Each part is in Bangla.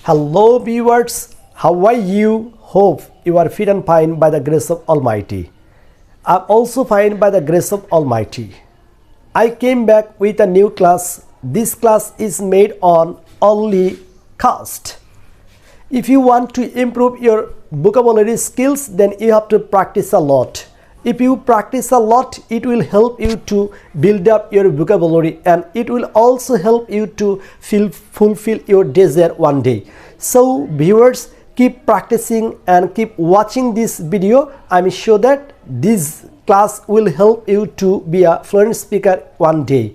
Hello viewers, how are you? Hope you are fit and fine by the grace of Almighty. I'm also fine by the grace of Almighty. I came back with a new class. This class is made on only cast. If you want to improve your vocabulary skills, then you have to practice a lot. If you practice a lot, it will help you to build up your vocabulary, and it will also help you to fulfill your desire one day. So viewers, keep practicing and keep watching this video. I'm sure that this class will help you to be a fluent speaker one day.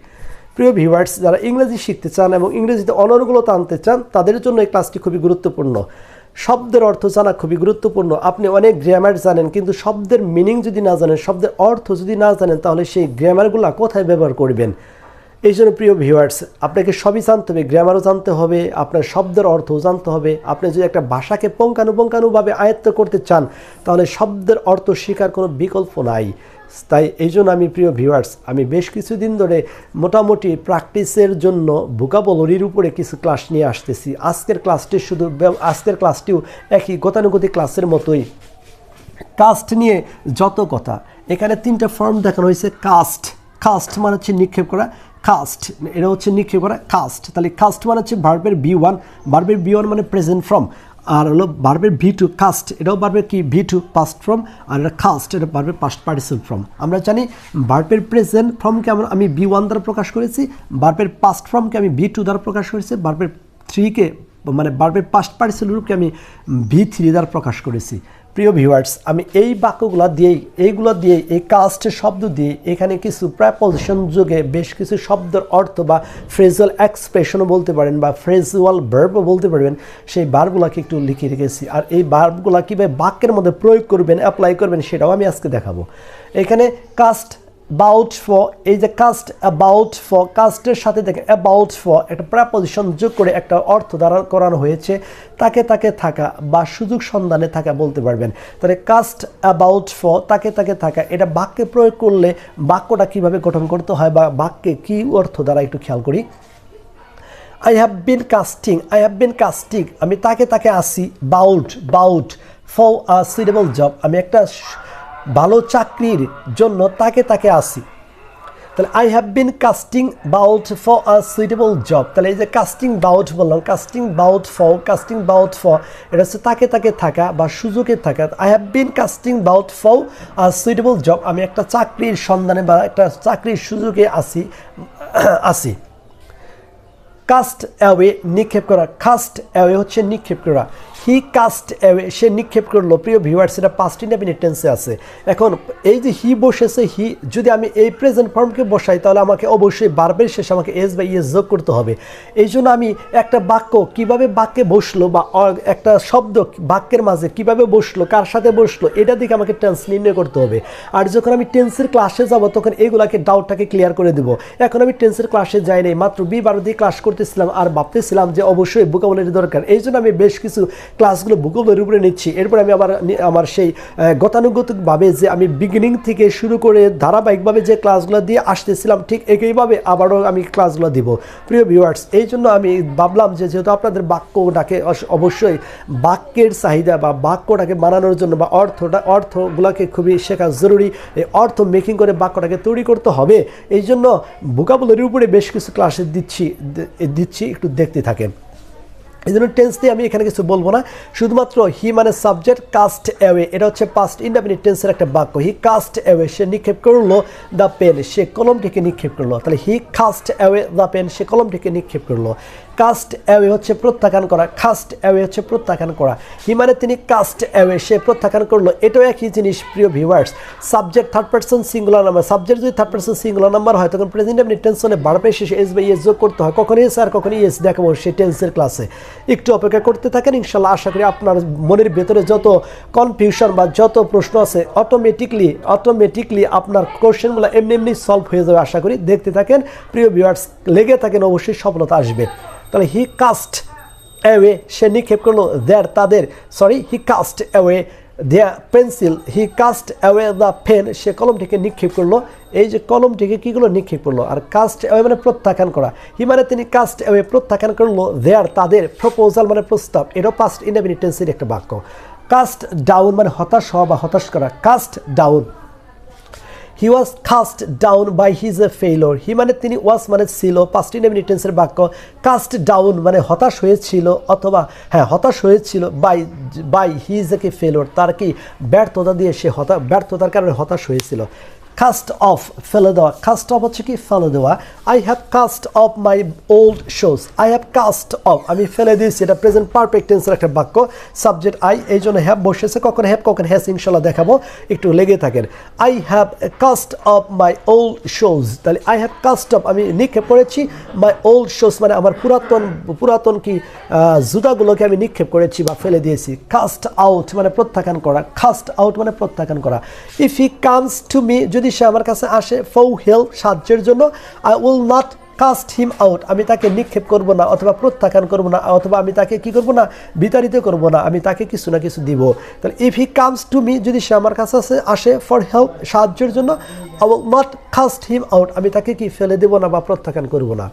প্রিয় ভিউয়ার্স, যারা ইংরেজি শিখতে চান এবং ইংরেজিতে অনর্গলতা আনতে চান, তাদের জন্য এই ক্লাসটি খুবই গুরুত্বপূর্ণ। শব্দের অর্থ জানা খুবই গুরুত্বপূর্ণ। আপনি অনেক গ্রামার জানেন, কিন্তু শব্দের মিনিং যদি না জানেন, শব্দের অর্থ যদি না জানেন, তাহলে সেই গ্রামারগুলো কোথায় ব্যবহার করবেন? এই জন্য প্রিয় ভিউয়ার্স, আপনাকে সবই জানতে হবে, গ্রামারও জানতে হবে, আপনার শব্দের অর্থও জানতে হবে। আপনি যদি একটা ভাষাকে পুঙ্খানুপুঙ্খানুভাবে আয়ত্ত করতে চান, তাহলে শব্দের অর্থ শেখার কোনো বিকল্প নাই। তাই এই জন্য আমি প্রিয় ভিউয়ার্স, আমি বেশ কিছুদিন ধরে মোটামুটি প্র্যাকটিসের জন্য ভোকাবুলারির উপরে কিছু ক্লাস নিয়ে আসতেছি। আজকের ক্লাসটিও একই গতানুগতিক ক্লাসের মতোই। কাস্ট নিয়ে যত কথা, এখানে তিনটা ফর্ম দেখানো হয়েছে। কাস্ট মানে হচ্ছে নিক্ষেপ করা, কাস্ট এটা হচ্ছে নিক্ষেপ করা, কাস্ট। তাহলে কাস্ট মানে হচ্ছে ভার্বের B1, ভার্বের B1 মানে প্রেজেন্ট ফর্ম, আর হলো ভার্বের V2 কাস্ট, এটাও ভার্বের কি V2 পাস্ট ফর্ম, আর এটা কাস্ট এটা ভার্বের পাস্ট পার্টিসিপল ফর্ম। আমরা জানি ভার্বের প্রেজেন্ট ফর্মকে আমি B1 দ্বারা প্রকাশ করেছি, ভার্বের পাস্ট ফর্মকে আমি V2 দ্বারা প্রকাশ করেছি, ভার্বের 3কে মানে ভার্বের পাস্ট পার্টিসিপল রূপকে আমি V3 দ্বারা প্রকাশ করেছি। প্রিয় ভিউয়ার্স, আমি এই বাক্যগুলো দিয়েই এই কাস্টের শব্দ দিয়ে এখানে কিছু প্রেপোজিশন যোগে বেশ কিছু শব্দের অর্থ বা ফ্রেজাল এক্সপ্রেশনও বলতে পারেন বা ফ্রেজুয়াল ভার্বও বলতে পারবেন, সেই ভার্বগুলোকে একটু লিখে রেখেছি। আর এই ভার্বগুলো কীভাবে বাক্যের মধ্যে প্রয়োগ করবেন, অ্যাপ্লাই করবেন, সেটাও আমি আজকে দেখাবো। এখানে কাস্ট অ্যাবাউট ফর, এই যে কাস্ট অ্যাবাউট ফর, কাস্টের সাথে দেখে অ্যাবাউট ফর একটা প্রেপোজিশন যোগ করে একটা অর্থ দ্বারা করানো হয়েছে। তাকে থাকা বা সুযোগ সন্ধানে থাকা বলতে পারবেন। তাহলে কাস্ট অ্যাবাউট ফর, তাকে থাকা, এটা বাক্যে প্রয়োগ করলে বাক্যটা কিভাবে গঠন করতে হয় বা বাক্যে কি অর্থ দ্বারা একটু খেয়াল করি। আই হ্যাভ বিন কাস্টিং, আমি তাকে আসি, bout for a suitable job, আমি একটা ভালো চাকরির জন্য তাকে আসি। তাহলে I have been casting bout for a suitable job. তাহলে এই যে কাস্টিং বাউট বললাম, কাস্টিং বাউট ফর এটা হচ্ছে তাকে থাকা বা সুযোগে থাকা। I have been casting bout for a suitable job, আমি একটা চাকরির সন্ধানে বা একটা চাকরির সুযোগে আসি। কাস্ট অ্যাওয়ে নিক্ষেপ করা, কাস্ট অ্যাওয়ে হচ্ছে নিক্ষেপ করা। হি কাস্ট অ্যাওয়ে, সে নিক্ষেপ করলো। প্রিয় ভিউয়ার্স, এটা পাস্ট ইনডেফিনিট টেন্সে আছে। এখন এই যে হি বসেছে, হি যদি আমি এই প্রেজেন্ট ফর্মকে বসাই, তাহলে আমাকে অবশ্যই ভার্বের শেষে আমাকে এস বা ইএস যোগ করতে হবে। এই জন্য আমি একটা বাক্য কিভাবে বাক্যে বসলো বা একটা শব্দ বাক্যের মাঝে কিভাবে বসলো, কার সাথে বসলো, এটা দিকে আমাকে টেন্স নির্ণয় করতে হবে। আর যখন আমি টেন্সের ক্লাসে যাব, তখন এইগুলাকে ডাউটটাকে ক্লিয়ার করে দেবো। এখন আমি টেন্সের ক্লাসে যাই নাই, মাত্র B12 দিয়ে ক্লাস করতেছিলাম আর ভাবতেছিলাম যে অবশ্যই ভোকাবুলারি দরকার। এই জন্য আমি বেশ কিছু ক্লাসগুলো ভোকাবুলারির উপরে নিচ্ছি। এরপর আমি আমার সেই গতানুগতিকভাবে যে আমি বিগিনিং থেকে শুরু করে ধারাবাহিকভাবে যে ক্লাসগুলো দিয়ে আসতেছিলাম, ঠিক একইভাবে আবারও আমি ক্লাসগুলো দিব। প্রিয় ভিউয়ার্স, এই জন্য আমি ভাবলাম যে যেহেতু আপনাদের বাক্যটাকে অবশ্যই বাক্যের চাহিদা বা বাক্যটাকে বানানোর জন্য বা অর্থগুলোকে খুবই শেখা জরুরি, এই অর্থ মেকিং করে বাক্যটাকে তৈরি করতে হবে। এই জন্য ভোকাবুলারির উপরে বেশ কিছু ক্লাসে দিচ্ছি, একটু দেখতে থাকেন। এই জন্য টেন্স দিয়ে আমি এখানে কিছু বলবো না, শুধুমাত্র হি মানে সাবজেক্ট, কাস্ট অ্যাওয়ে এটা হচ্ছে পাস্ট ইনডেফিনিট টেন্সের একটা বাক্য। হি কাস্ট অ্যাওয়ে, সে নিক্ষেপ করলো দ্য পেন, সে কলমটিকে নিক্ষেপ করলো। তাহলে হি কাস্ট অ্যাওয়ে দ্য পেন, সে কলমটিকে নিক্ষেপ করলো। কাস্ট অ্যাওয়ে হচ্ছে প্রত্যাখ্যান করা, কাস্ট অ্যাওয়ে হচ্ছে প্রত্যাখ্যান করা। হি মানে তিনি কাস্ট অ্যাওয়ে, সে প্রত্যাখ্যান করলো। এটাও একই জিনিস প্রিয় viewers. Subject third person singular number, subject যদি থার্ড পারসন সিঙ্গুলার নাম্বার হয়, তখন প্রেজেন্ট ইনডেফিনিট টেন্স হলে ভার্বের শেষে এস বা ইএস যোগ করতে হয়। কখন এস আর কখন ইএস দেখাবো সেই টেন্সের ক্লাসে। একটু অপেক্ষা করতে থাকেন, ইনশাল্লাহ আশা করি আপনার মনের ভেতরে যত কনফিউশন বা যত প্রশ্ন আছে অটোমেটিকলি আপনার কোশ্চেনগুলো এমনি সলভ হয়ে যাবে আশা করি। দেখতে থাকেন প্রিয় ভিউয়ার্স, লেগে থাকেন, অবশ্যই সফলতা আসবে। তাহলে হি কাস্ট অ্যাওয়ে, সে নিক্ষেপ করলো he cast away the pencil he cast away the pen, সে কলমটিকে নিক্ষেপ করলো। এই যে কলমটিকে কী করলো, নিক্ষেপ করলো। আর কাস্ট অ্যাওয়ে মানে প্রত্যাখ্যান করা, হি মানে তিনি কাস্ট অ্যাওয়ে প্রত্যাখ্যান করলো দেয়ার তাদের, প্রপোজাল মানে প্রস্তাব, এটাও পাস্ট ইনডেফিনিট টেন্সের একটা বাক্য। কাস্ট ডাউন মানে হতাশ হওয়া বা হতাশ করা, cast down. He was cast down by his a failure, he মানে তিনি, ওয়াজ মানে ছিল, পাস্ট ইনডেফিনিট টেন্সের বাক্য। কাস্ট ডাউন মানে হতাশ হয়েছিল, অথবা হ্যাঁ হতাশ হয়েছিল, বাই হিজ এ ফেইলর, তার কি ব্যর্থতা দিয়ে সে ব্যর্থতার কারণে হতাশ হয়েছিল। কাস্ট অফ ফেলে দেওয়া, কাস্ট অফ হচ্ছে কি ফেলে দেওয়া। I have cast off my old shoes, I have cast off আমি ফেলে দিয়েছি, এটা প্রেজেন্ট পারফেক্ট টেন্সের একটা বাক্য। সাবজেক্ট আই, এই জন্য হ্যাভ বসেছে, কখন হ্যাভ কখন হ্যাজ ইনশাল্লাহ দেখাবো, একটু লেগে থাকেন। I have cast off my old shoes, তাহলে আই হ্যাভ কাস্ট অফ আমি নিক্ষেপ করেছি, মাই ওল্ড শোজ মানে আমার পুরাতন কি জুতাগুলোকে আমি নিক্ষেপ করেছি বা ফেলে দিয়েছি। কাস্ট আউট মানে প্রত্যাখ্যান করা, কাস্ট আউট মানে প্রত্যাখ্যান করা। If he comes to me, যদি সে আমার কাছে আসে, ফর হেল্প সাহায্যের জন্য, I will not cast him out আমি তাকে নিক্ষেপ করব না, অথবা প্রত্যাখ্যান করব না, অথবা আমি তাকে কি করব না, বিতাড়িত করব না, আমি তাকে কিছু না কিছু দিব। তাহলে if he comes to me, যদি সে আমার কাছে আসে ফর হেল্প সাহায্যের জন্য, I will not cast him out আমি তাকে কি ফেলে দেব না বা প্রত্যাখ্যান করব না।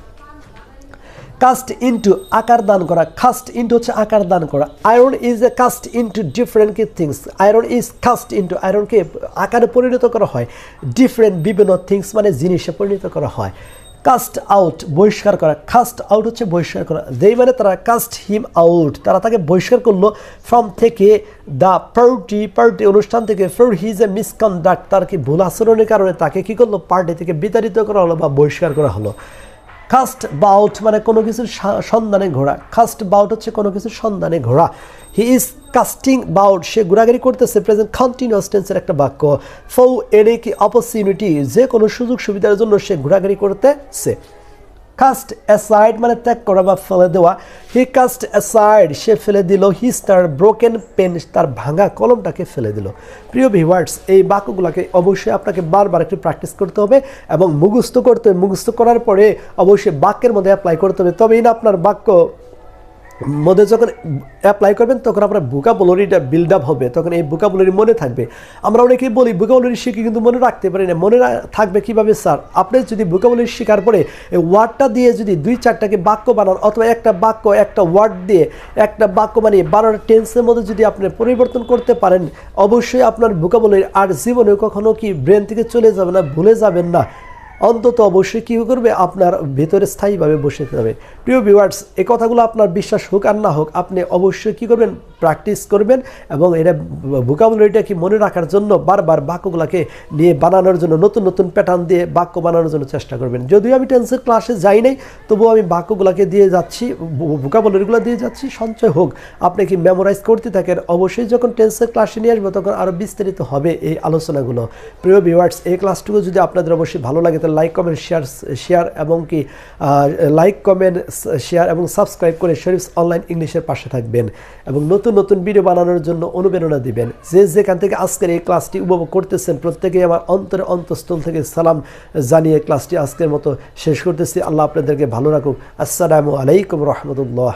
কাস্ট ইনটু আকার দান করা, কাস্ট ইনটু হচ্ছে আকার দান করা। Iron is a cast into different কি things, iron is cast into, আয়রনকে আকারে পরিণত করা হয়, ডিফারেন্ট বিভিন্ন থিংস মানে জিনিসে পরিণত করা হয়। কাস্ট আউট বহিষ্কার করা, কাস্ট আউট হচ্ছে বহিষ্কার করা। যেই মানে তারা কাস্ট হিম আউট তারা তাকে বহিষ্কার করলো, ফ্রম থেকে, দ্য পার্টি অনুষ্ঠান থেকে, ফর হিজ এ মিসকন্ডাক্ট তার কি ভুল আচরণের কারণে তাকে কি করলো, পার্টি থেকে বিতাড়িত করা হলো বা বহিষ্কার করা হলো। কাস্ট বাউট মানে কোনো কিছুর সন্ধানে ঘোরা, কাস্ট বাউট হচ্ছে কোনো কিছুর সন্ধানে ঘোরা। হি ইজ কাস্টিং বাউট সে ঘোরাঘুরি করতেছে, প্রেজেন্ট কন্টিনিউয়াস টেন্সের একটা বাক্য। ফর এনি কি অপরচুনিটি যে কোনো সুযোগ সুবিধার জন্য সে ঘোরাঘুরি করতেছে। কাস্ট অ্যাসাইড মানে ত্যাগ করা বা ফেলে দেওয়া। হি কাস্ট অ্যাসাইড সে ফেলে দিল, হিজ তার ব্রোকেন পেন তার ভাঙা কলমটাকে ফেলে দিল। প্রিয় ভিউয়ার্স, এই বাক্যগুলোকে অবশ্যই আপনাকে বারবার একটু প্র্যাকটিস করতে হবে এবং মুখস্থ করতে হবে। মুখস্থ করার পরে অবশ্যই বাক্যের মধ্যে অ্যাপ্লাই করতে হবে, তবেই না আপনার বাক্য মধ্যে যখন অ্যাপ্লাই করবেন তখন আপনার ভোকাবুলারিটা বিল্ড আপ হবে, তখন এই ভোকাবুলারি মনে থাকবে। আমরা অনেকেই বলি ভোকাবুলারি শিখে কিন্তু মনে রাখতে পারি না। মনে থাকবে কীভাবে স্যার? আপনি যদি ভোকাবুলারি শেখার পরে এই ওয়ার্ডটা দিয়ে যদি 2-4টাকে বাক্য বানান, অথবা একটা বাক্য একটা ওয়ার্ড দিয়ে একটা বাক্য বানিয়ে 12টা টেন্সের মধ্যে যদি আপনি পরিবর্তন করতে পারেন, অবশ্যই আপনার ভোকাবুলারি আর জীবনে কখনো কি ব্রেন থেকে চলে যাবে না, ভুলে যাবেন না। অন্তত অবশ্যই কী করবে, আপনার ভেতরে স্থায়ীভাবে বসে যাবে। প্রিয় ভিউয়ার্স, এই কথাগুলো আপনার বিশ্বাস হোক আর না হোক, আপনি অবশ্যই কী করবেন, প্র্যাকটিস করবেন এবং এটা ভোকাবুলারিটা কি মনে রাখার জন্য বারবার বাক্যগুলোকে নিয়ে বানানোর জন্য নতুন নতুন প্যাটার্ন দিয়ে বাক্য বানানোর জন্য চেষ্টা করবেন। যদিও আমি টেন্সের ক্লাসে যাই নাই, তবুও আমি বাক্যগুলোকে দিয়ে যাচ্ছি, ভোকাবুলারিগুলো দিয়ে যাচ্ছি, সঞ্চয় হোক। আপনি কি মেমোরাইজ করতে থাকেন, অবশ্যই যখন টেন্সের ক্লাসে নিয়ে আসবো তখন আরও বিস্তারিত হবে এই আলোচনাগুলো। প্রিয় ভিউয়ার্স, এই ক্লাসটুকু যদি আপনাদের অবশ্যই ভালো লাগে, লাইক কমেন্ট শেয়ার এবং কি লাইক কমেন্ট শেয়ার এবং সাবস্ক্রাইব করে শরীফ অনলাইন ইংলিশের পাশে থাকবেন এবং নতুন নতুন ভিডিও বানানোর জন্য অনুপ্রেরণা দিবেন। যে যেখান থেকে আজকের এই ক্লাসটি উপভোগ করতেছেন প্রত্যেকেই আমার অন্তঃস্থল থেকে সালাম জানিয়ে ক্লাসটি আজকের মতো শেষ করতেছি। আল্লাহ আপনাদেরকে ভালো রাখুক। আসসালামু আলাইকুম রহমতুল্লাহ।